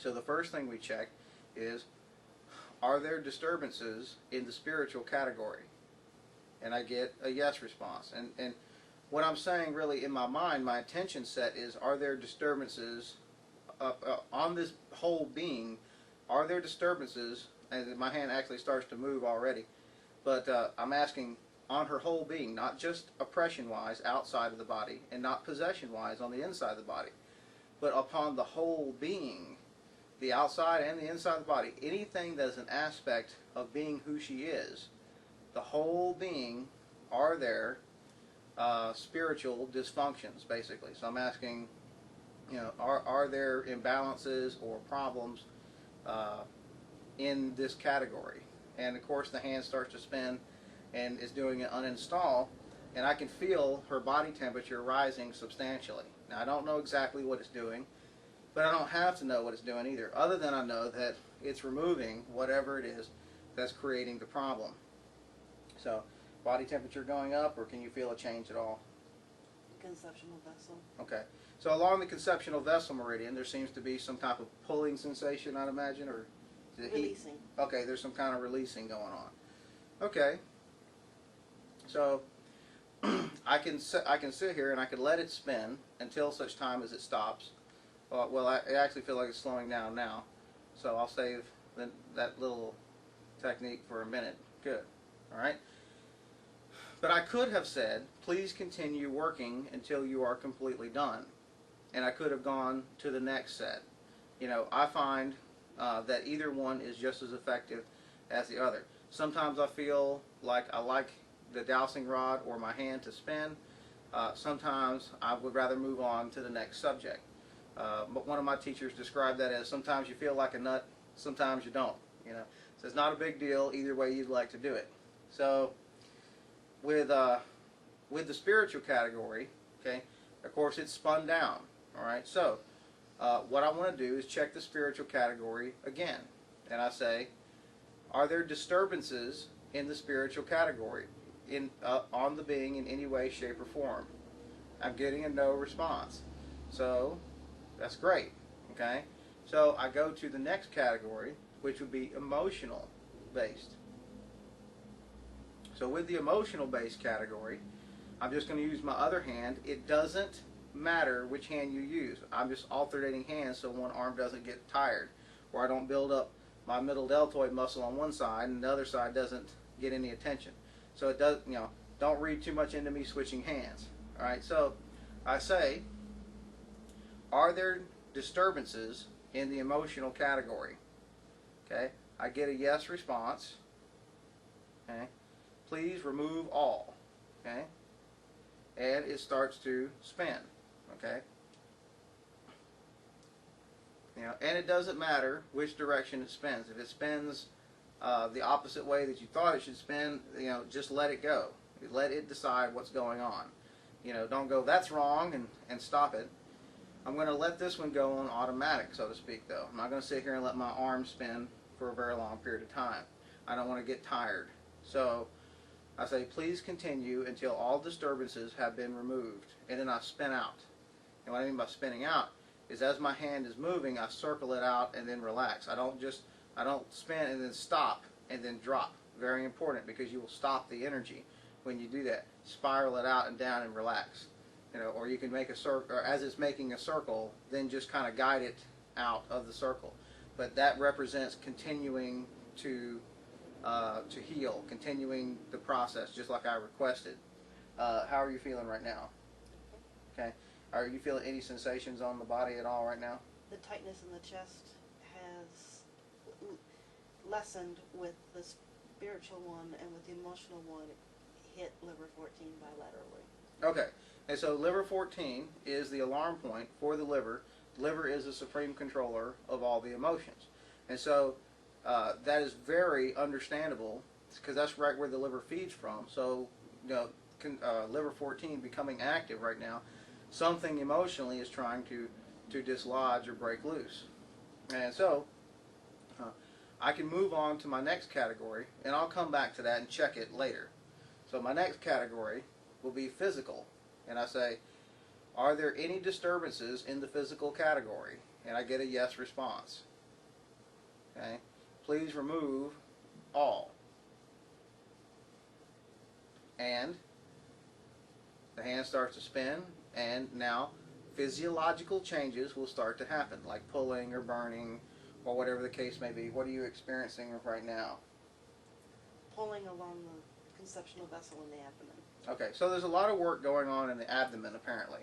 So the first thing we check is, are there disturbances in the spiritual category? And I get a yes response. And what I'm saying really in my mind, my attention set is, are there disturbances on this whole being? Are there disturbances? And my hand actually starts to move already. But I'm asking on her whole being, not just oppression-wise outside of the body, and not possession-wise on the inside of the body, but upon the whole being, the outside and the inside of the body, anything that is an aspect of being who she is, the whole being, are there spiritual dysfunctions, basically. So I'm asking, are there imbalances or problems in this category? And of course the hand starts to spin and is doing an uninstall, and I can feel her body temperature rising substantially. Now I don't know exactly what it's doing, but I don't have to know what it's doing either, other than I know that it's removing whatever it is that's creating the problem. So, body temperature going up, or can you feel a change at all? Conceptual vessel. Okay. So along the conceptual vessel meridian, there seems to be some type of pulling sensation, I'd imagine, or is it Releasing. Heat? Okay, there's some kind of releasing going on. Okay. So I can sit here and I can let it spin until such time as it stops. Well, I actually feel like it's slowing down now, so I'll save that little technique for a minute. Good. All right. But I could have said, please continue working until you are completely done. And I could have gone to the next set. I find that either one is just as effective as the other. Sometimes I feel like I like the dowsing rod or my hand to spin. Sometimes I would rather move on to the next subject. But one of my teachers described that as, sometimes you feel like a nut, sometimes you don't. So it's not a big deal either way you'd like to do it. So with the spiritual category, okay, of course it's spun down. All right. So what I want to do is check the spiritual category again, and I say, are there disturbances in the spiritual category on the being in any way, shape, or form? I'm getting a no response. So that's great. Okay. So I go to the next category, which would be emotional based. So with the emotional based category, I'm just going to use my other hand. It doesn't matter which hand you use. I'm just alternating hands so one arm doesn't get tired, or I don't build up my middle deltoid muscle on one side and the other side doesn't get any attention. So it does, don't read too much into me switching hands. All right. So I say, are there disturbances in the emotional category? Okay. I get a yes response. Okay. Please remove all. Okay. And it starts to spin. Okay. And it doesn't matter which direction it spins. If it spins the opposite way that you thought it should spin, just let it go. Let it decide what's going on. Don't go, that's wrong, and stop it. I'm going to let this one go on automatic, so to speak, though. I'm not going to sit here and let my arm spin for a very long period of time. I don't want to get tired. So I say, please continue until all disturbances have been removed. And then I spin out. And what I mean by spinning out is, as my hand is moving, I circle it out and then relax. I don't spin and then stop and then drop. Very important, because you will stop the energy when you do that. Spiral it out and down and relax. Or you can make a circle, or as it's making a circle, then just kind of guide it out of the circle. But that represents continuing to heal, continuing the process, just like I requested. How are you feeling right now? Okay. Are you feeling any sensations on the body at all right now? The tightness in the chest has lessened with the spiritual one, and with the emotional one, it hit liver 14 bilaterally. Okay. And so liver 14 is the alarm point for the liver. Liver is the supreme controller of all the emotions. And so that is very understandable, because that's right where the liver feeds from. So liver 14 becoming active right now, something emotionally is trying to dislodge or break loose. And so I can move on to my next category, and I'll come back to that and check it later. So my next category will be physical. And I say, are there any disturbances in the physical category? And I get a yes response. Okay, please remove all. And the hand starts to spin, and now physiological changes will start to happen, like pulling or burning or whatever the case may be. What are you experiencing right now? Pulling along the conceptional vessel in the abdomen. Okay, so there's a lot of work going on in the abdomen apparently.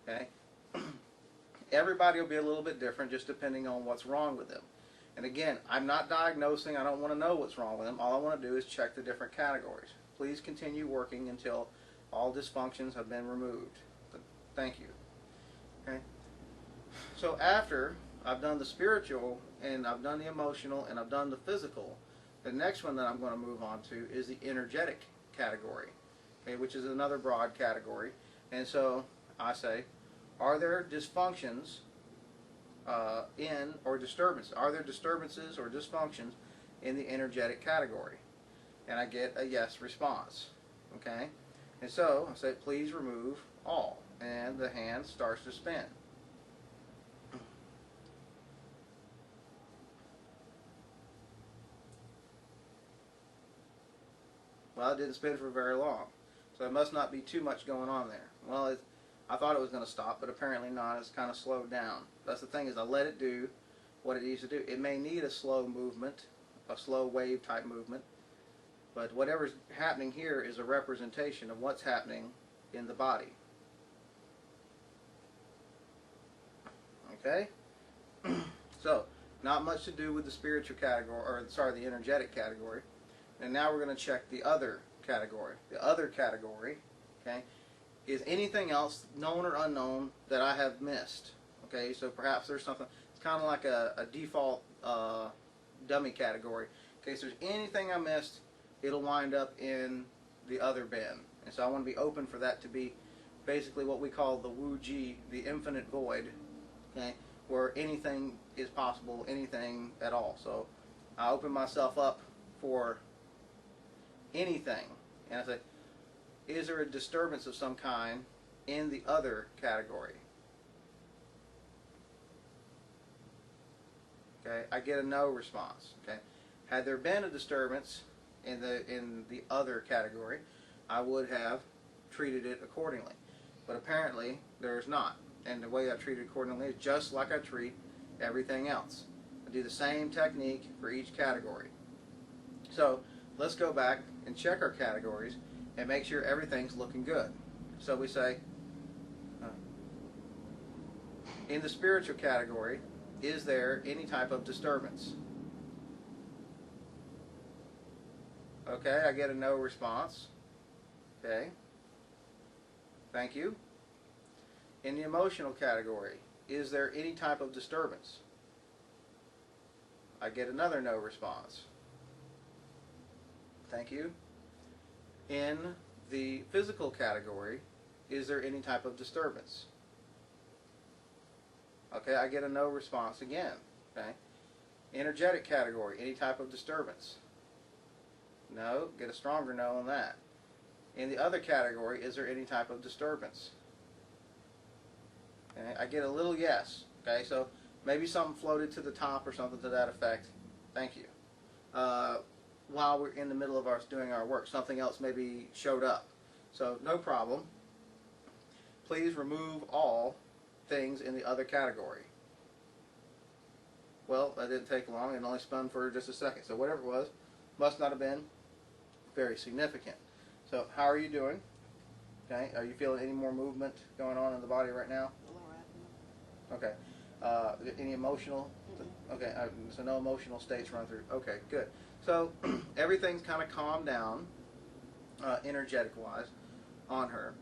Okay, everybody will be a little bit different just depending on what's wrong with them. And again, I'm not diagnosing. I don't want to know what's wrong with them. All I want to do is check the different categories. Please continue working until all dysfunctions have been removed. Thank you. Okay. So after I've done the spiritual and I've done the emotional and I've done the physical, the next one that I'm going to move on to is the energetic category, okay, which is another broad category. And so I say, are there dysfunctions or disturbances? Are there disturbances or dysfunctions in the energetic category? And I get a yes response. Okay? And so I say, please remove all. And the hand starts to spin. Well, it didn't spin for very long. So there must not be too much going on there. Well, I thought it was going to stop, but apparently not. It's kind of slowed down. That's the thing, is I let it do what it needs to do. It may need a slow movement, a slow wave type movement, but whatever's happening here is a representation of what's happening in the body. Okay? So, not much to do with the spiritual category, or sorry, the energetic category. And now we're going to check the other category. The other category, okay, is anything else, known or unknown, that I have missed. Okay, so perhaps there's something, it's kind of like a default dummy category. Okay, so if there's anything I missed, it'll wind up in the other bin. And so I want to be open for that to be basically what we call the Wu-Ji, the infinite void, okay, where anything is possible, anything at all. So I open myself up for anything. And I say, is there a disturbance of some kind in the other category? Okay, I get a no response. Okay, had there been a disturbance in the other category, I would have treated it accordingly. But apparently there's not. And the way I treat it accordingly is just like I treat everything else. I do the same technique for each category. So let's go back and check our categories and make sure everything's looking good. So we say, in the spiritual category, is there any type of disturbance? Okay, I get a no response. Okay, thank you. In the emotional category, is there any type of disturbance? I get another no response. Thank you. In the physical category, is there any type of disturbance? Okay, I get a no response again. Okay. Energetic category, any type of disturbance? No, get a stronger no on that. In the other category, is there any type of disturbance? Okay, I get a little yes. Okay, so maybe something floated to the top or something to that effect. Thank you. While we're in the middle of doing our work, something else maybe showed up. So no problem. Please remove all things in the other category. Well, that didn't take long. It only spun for just a second. So whatever it was, must not have been very significant. So how are you doing? Okay, are you feeling any more movement going on in the body right now? Lower abdomen. Okay. Any emotional? Mm-hmm. Okay, so no emotional states run through. Okay, good. So everything's kind of calmed down, energetic-wise, on her.